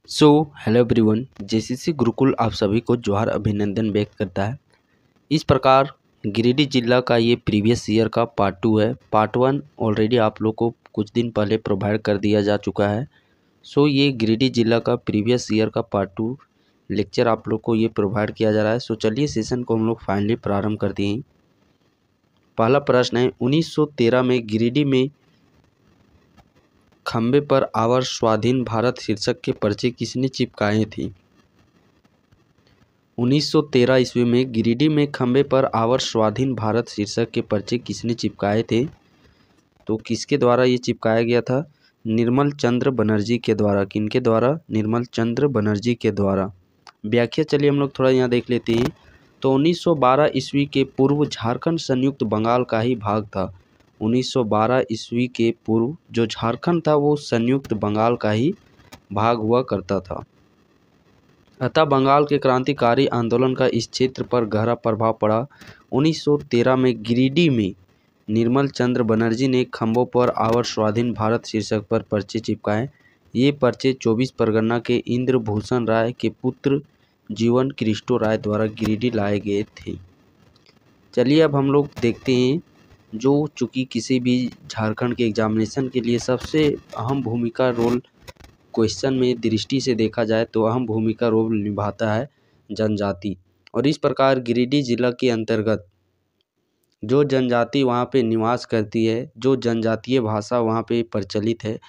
So hello everyone, JCC Gurukul आप सभी को जोहार अभिनंदन व्यक्त करता है। इस प्रकार गिरिडीह जिला का ये प्रीवियस ईयर का पार्ट 2 है। पार्ट 1 ऑलरेडी आप लोग को कुछ दिन पहले प्रोवाइड कर दिया जा चुका है। सो ये गिरिडीह जिला का प्रीवियस ईयर का पार्ट 2 लेक्चर आप लोग को ये प्रोवाइड किया जा रहा है। सो चलिए सेशन को हम लोग फाइनली प्रारंभ कर दिए। पहला प्रश्न है, 1913 में गिरिडीह में खंबे पर आवर स्वाधीन भारत शीर्षक के पर्चे किसने चिपकाए थे। 1913 ईस्वी में गिरिडीह में खंबे पर आवर स्वाधीन भारत शीर्षक के पर्चे किसने चिपकाए थे? तो किसके द्वारा ये चिपकाया गया था? निर्मल चंद्र बनर्जी के द्वारा। किनके द्वारा? निर्मल चंद्र बनर्जी के द्वारा। व्याख्या चलिए हम लोग थोड़ा यहाँ देख लेते हैं। तो 1912 ईस्वी के पूर्व झारखंड संयुक्त बंगाल का ही भाग था। 1912 ईस्वी के पूर्व जो झारखंड था वो संयुक्त बंगाल का ही भाग हुआ करता था। अतः बंगाल के क्रांतिकारी आंदोलन का इस क्षेत्र पर गहरा प्रभाव पड़ा। 1913 में गिरिडीह में निर्मल चंद्र बनर्जी ने खंभों पर आवर स्वाधीन भारत शीर्षक पर पर्चे चिपकाए। ये पर्चे 24 परगना के इंद्रभूषण राय के पुत्र जीवन क्रिस्टो राय द्वारा गिरिडीह लाए गए थे। चलिए अब हम लोग देखते हैं जो चूँकि किसी भी झारखंड के एग्जामिनेशन के लिए सबसे अहम भूमिका रोल क्वेश्चन में दृष्टि से देखा जाए तो अहम भूमिका रोल निभाता है जनजाति। और इस प्रकार गिरिडीह जिला के अंतर्गत जो जनजाति वहाँ पे निवास करती है, जो जनजातीय भाषा वहाँ पे प्रचलित है,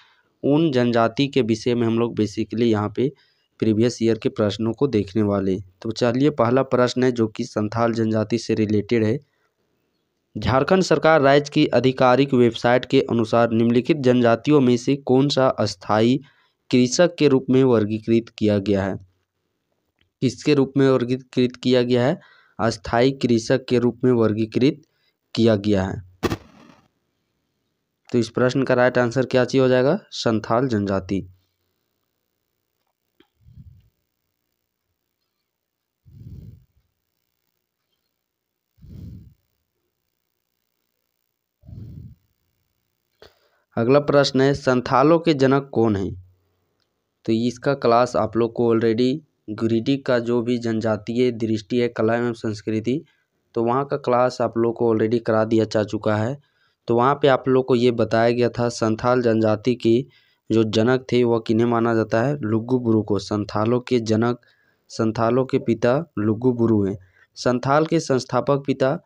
उन जनजाति के विषय में हम लोग बेसिकली यहाँ पे प्रीवियस ईयर के प्रश्नों को देखने वाले। तो चलिए पहला प्रश्न है जो कि संथाल जनजाति से रिलेटेड है। झारखंड सरकार राज्य की आधिकारिक वेबसाइट के अनुसार निम्नलिखित जनजातियों में से कौन सा अस्थायी कृषक के रूप में वर्गीकृत किया गया है? किसके रूप में वर्गीकृत किया गया है? अस्थायी कृषक के रूप में वर्गीकृत किया गया है। तो इस प्रश्न का राइट आंसर क्या चीज हो जाएगा? संथाल जनजाति। अगला प्रश्न है, संथालों के जनक कौन हैं? तो इसका क्लास आप लोग को ऑलरेडी गिरिडीह का जो भी जनजातीय दृष्टि है, कला एवं संस्कृति, तो वहाँ का क्लास आप लोग को ऑलरेडी करा दिया जा चुका है। तो वहाँ पे आप लोग को ये बताया गया था संथाल जनजाति की जो जनक थे वह किन्हें माना जाता है? लुगु-बुरु को। संथालों के जनक, संथालों के पिता लुगु-बुरु हैं। संथाल के संस्थापक पिता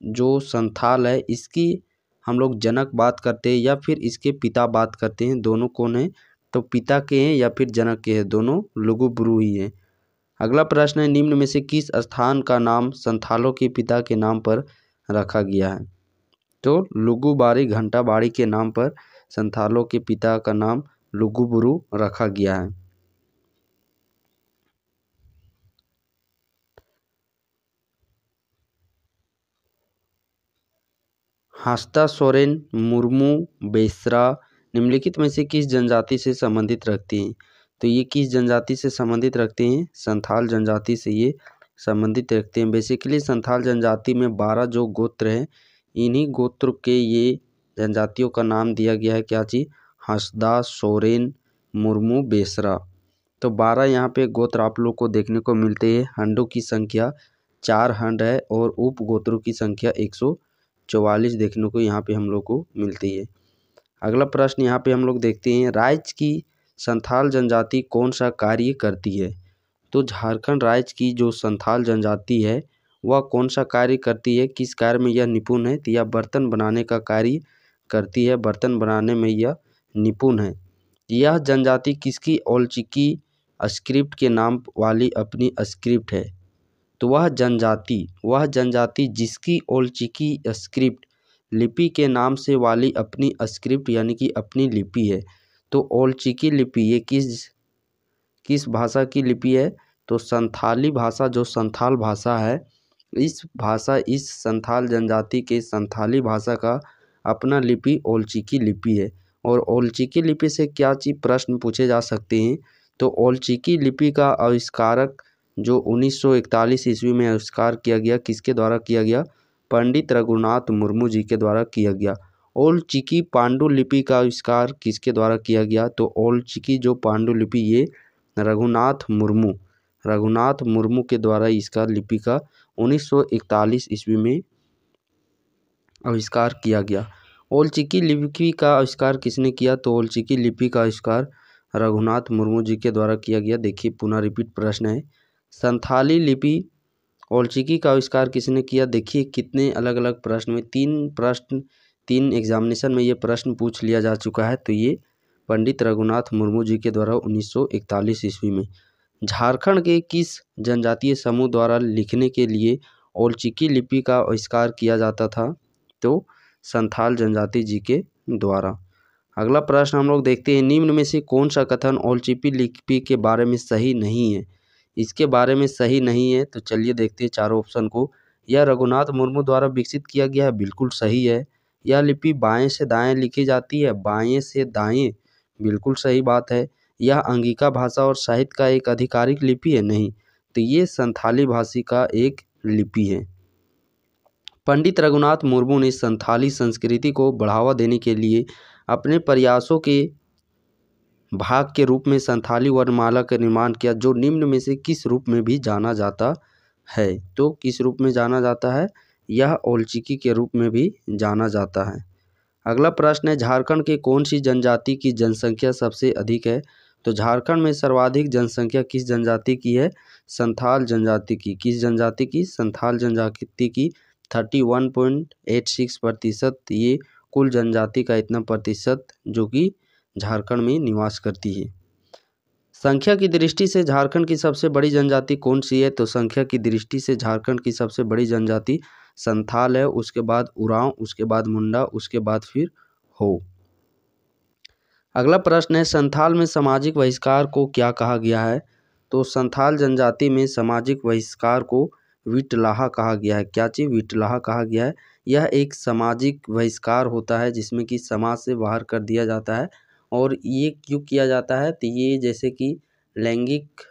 जो संथाल है इसकी हम लोग जनक बात करते हैं या फिर इसके पिता बात करते हैं, दोनों कौन है? तो पिता के हैं या फिर जनक के हैं, दोनों लुगु-बुरु ही हैं। अगला प्रश्न है, निम्न में से किस स्थान का नाम संथालों के पिता के नाम पर रखा गया है? तो लुगु-बारी घंटा-बाड़ी के नाम पर संथालों के पिता का नाम लुगु-बुरु रखा गया है। हांसदा सोरेन, मुर्मू, बेसरा निम्नलिखित में से किस जनजाति से संबंधित रखते हैं? तो ये किस जनजाति से संबंधित रखते हैं? संथाल जनजाति से ये संबंधित रखते हैं। बेसिकली संथाल जनजाति में 12 जो गोत्र हैं, इन्हीं गोत्र के ये जनजातियों का नाम दिया गया है। क्या चीज़? हांसदा, सोरेन, मुर्मू, बेसरा। तो 12 यहाँ पे गोत्र आप लोग को देखने को मिलते हैं। हंडों की संख्या 4 हंड है और उप गोत्रों की संख्या 144 देखने को यहाँ पे हम लोग को मिलती है। अगला प्रश्न यहाँ पे हम लोग देखते हैं, राज्य की संथाल जनजाति कौन सा कार्य करती है? तो झारखंड राज्य की जो संथाल जनजाति है वह कौन सा कार्य करती है? किस कार्य में यह निपुण है? तो यह बर्तन बनाने का कार्य करती है। बर्तन बनाने में यह निपुण है। यह जनजाति किसकी औलचिकी स्क्रिप्ट के नाम वाली अपनी स्क्रिप्ट है? तो वह जनजाति जिसकी औलचिकी स्क्रिप्ट लिपि के नाम से वाली अपनी स्क्रिप्ट यानी कि अपनी लिपि है। तो औलचिकी लिपि ये किस भाषा की लिपि है? तो संथाली भाषा, जो संथाल भाषा है, इस संथाल जनजाति के संथाली भाषा का अपना लिपि औलचिकी लिपि है। और औलचिकी लिपि से क्या चीज़ प्रश्न पूछे जा सकते हैं? तो औलचिकी लिपि का आविष्कारक जो 1941 ईस्वी में आविष्कार किया गया, किसके द्वारा किया गया? पंडित रघुनाथ मुर्मू जी के द्वारा किया गया। ओल्ड चिकी पांडुलिपि का आविष्कार किसके द्वारा किया गया? तो ओल्ड चिकी जो पांडुलिपि ये रघुनाथ मुर्मू के द्वारा इसका लिपि का 1941 ईस्वी में आविष्कार किया गया। ओल्ड चिकी लिपि का आविष्कार किसने किया? तो ओल्ड चिकी लिपि का आविष्कार रघुनाथ मुर्मू जी के द्वारा किया गया। देखिए पुनः रिपीट प्रश्न है, संथाली लिपि ओल्ड चिकी का आविष्कार किसने किया? देखिए कितने अलग अलग प्रश्न में तीन एग्जामिनेशन में ये प्रश्न पूछ लिया जा चुका है। तो ये पंडित रघुनाथ मुर्मू जी के द्वारा 1941 ईस्वी में। झारखंड के किस जनजातीय समूह द्वारा लिखने के लिए ओल्ड चिकी लिपि का आविष्कार किया जाता था? तो संथाल जनजाति जी के द्वारा। अगला प्रश्न हम लोग देखते हैं, निम्न में से कौन सा कथन ओल्ड चिकी लिपि के बारे में सही नहीं है? इसके बारे में सही नहीं है तो चलिए देखते हैं चारों ऑप्शन को। यह रघुनाथ मुर्मू द्वारा विकसित किया गया है, बिल्कुल सही है। यह लिपि बाएं से दाएं लिखी जाती है, बाएं से दाएं, बिल्कुल सही बात है। यह अंगिका भाषा और साहित्य का एक आधिकारिक लिपि है, नहीं, तो ये संथाली भाषी का एक लिपि है। पंडित रघुनाथ मुर्मू ने संथाली संस्कृति को बढ़ावा देने के लिए अपने प्रयासों के भाग के रूप में संथाली वर्णमाला का निर्माण किया, जो निम्न में से किस रूप में भी जाना जाता है? तो किस रूप में जाना जाता है? यह ओल्ड चिकी के रूप में भी जाना जाता है। अगला प्रश्न है, झारखंड के कौन सी जनजाति की जनसंख्या सबसे अधिक है? तो झारखंड में सर्वाधिक जनसंख्या किस जनजाति की है? संथाल जनजाति की। किस जनजाति की? संथाल जनजाति की 31.86% ये कुल जनजाति का इतना प्रतिशत जो कि झारखंड में निवास करती है। संख्या की दृष्टि से झारखंड की सबसे बड़ी जनजाति कौन सी है? तो संख्या की दृष्टि से झारखंड की सबसे बड़ी जनजाति संथाल है, उसके बाद उरांव, उसके बाद मुंडा, उसके बाद फिर हो। अगला प्रश्न है, संथाल में सामाजिक बहिष्कार को क्या कहा गया है? तो संथाल जनजाति में सामाजिक बहिष्कार को विटलाहा कहा गया है। क्या चीज़? विटलाहा कहा गया है। यह एक सामाजिक बहिष्कार होता है जिसमें कि समाज से बाहर कर दिया जाता है। और ये क्यों किया जाता है? तो ये जैसे कि लैंगिक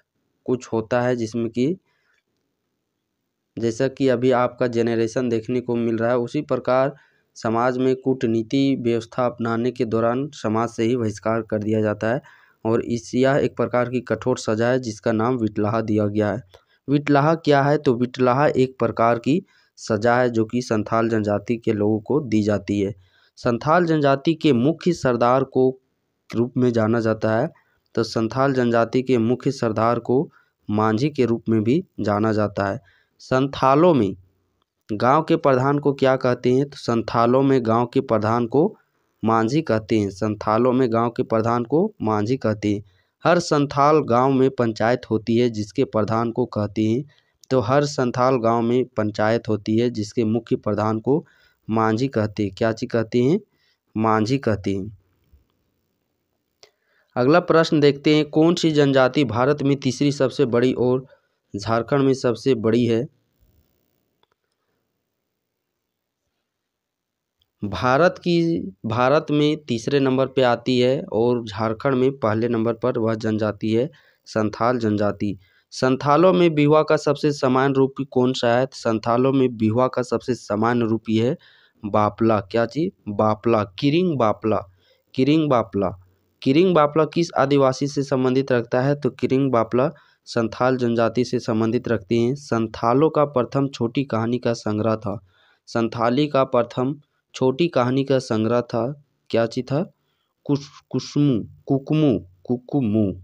कुछ होता है जिसमें कि जैसा कि अभी आपका जेनरेशन देखने को मिल रहा है, उसी प्रकार समाज में कूटनीति व्यवस्था अपनाने के दौरान समाज से ही बहिष्कार कर दिया जाता है। और यह एक प्रकार की कठोर सजा है जिसका नाम विटलाहा दिया गया है। विटलाहा क्या है? तो विटलाहा एक प्रकार की सजा है जो कि संथाल जनजाति के लोगों को दी जाती है। संथाल जनजाति के मुख्य सरदार को रूप में जाना जाता है। तो संथाल जनजाति के मुख्य सरदार को मांझी के रूप में भी जाना जाता है। संथालों में गांव के प्रधान को क्या कहते हैं? तो संथालों में गांव के प्रधान को मांझी कहते हैं। संथालों में गांव के प्रधान को मांझी कहते हैं। हर संथाल गांव में पंचायत होती है जिसके प्रधान को कहते हैं। तो हर संथाल गांव में पंचायत होती है जिसके मुख्य प्रधान को मांझी कहते हैं। क्या चीज कहते हैं? मांझी कहते हैं। अगला प्रश्न देखते हैं, कौन सी जनजाति भारत में तीसरी सबसे बड़ी और झारखंड में सबसे बड़ी है? भारत में तीसरे नंबर पे आती है और झारखंड में पहले नंबर पर वह जनजाति है संथाल जनजाति। संथालों में बिहुआ का सबसे सामान्य रूप कौन सा है? संथालों में बिहुआ का सबसे सामान्य रूप है बापला। क्या चीज? बापला। किरिंग बापला। किरिंग बापला। किरिंग बापला किस आदिवासी से संबंधित रखता है? तो किरिंग बापला संथाल जनजाति से संबंधित रखते हैं। संथालों का प्रथम छोटी कहानी का संग्रह था। संथाली का प्रथम छोटी कहानी का संग्रह था। क्या चीज था? कुकुमू।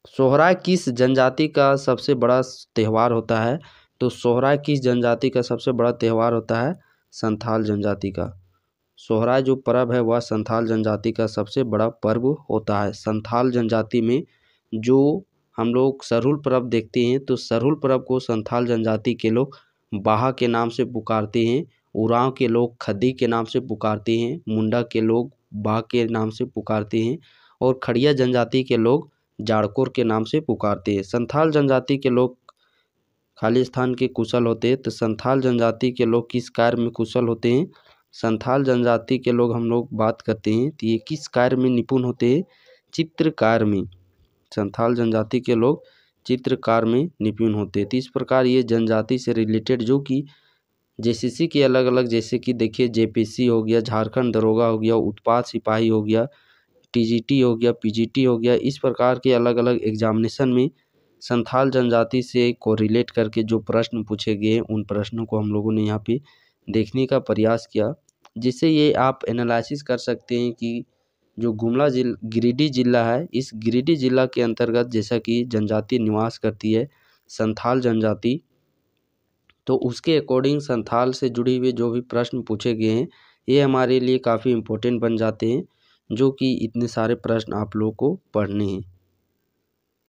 सोहराय किस जनजाति का सबसे बड़ा त्यौहार होता है? तो सोहराय किस जनजाति का सबसे बड़ा त्यौहार होता है? संथाल जनजाति का। सोहराय जो पर्व है वह संथाल जनजाति का सबसे बड़ा पर्व होता है। संथाल जनजाति में जो हम लोग सरहुल पर्व देखते हैं तो सरहुल पर्व को संथाल जनजाति के लोग बाहा के नाम से पुकारते हैं, उरांव के लोग खद्दी के नाम से पुकारते हैं, मुंडा के लोग बाह के नाम से पुकारते हैं और खड़िया जनजाति के लोग जाड़कोर के नाम से पुकारते हैं। संथाल जनजाति के लोग खालिस्तान के कुशल होते हैं। तो संथाल जनजाति के लोग किस कार्य में कुशल होते हैं? संथाल जनजाति के लोग हम लोग बात करते हैं तो ये किस कार्य में निपुण होते हैं? चित्रकार में। संथाल जनजाति के लोग चित्रकार में निपुण होते हैं। तो इस प्रकार ये जनजाति से रिलेटेड जो कि जेसीसी की अलग अलग, जैसे कि देखिए जेपीसी हो गया, झारखंड दरोगा हो गया, उत्पाद सिपाही हो गया, टीजीटी हो गया, पीजीटी हो गया, इस प्रकार के अलग अलग एग्जामिनेशन में संथाल जनजाति से कोरिलेट करके जो प्रश्न पूछे गए उन प्रश्नों को हम लोगों ने यहाँ पे देखने का प्रयास किया, जिससे ये आप एनालिसिस कर सकते हैं कि जो गिरिडीह जिला है, इस गिरिडीह जिला के अंतर्गत जैसा कि जनजाति निवास करती है संथाल जनजाति, तो उसके अकॉर्डिंग संथाल से जुड़ी हुए जो भी प्रश्न पूछे गए हैं ये हमारे लिए काफ़ी इम्पोर्टेंट बन जाते हैं, जो कि इतने सारे प्रश्न आप लोगों को पढ़ने हैं।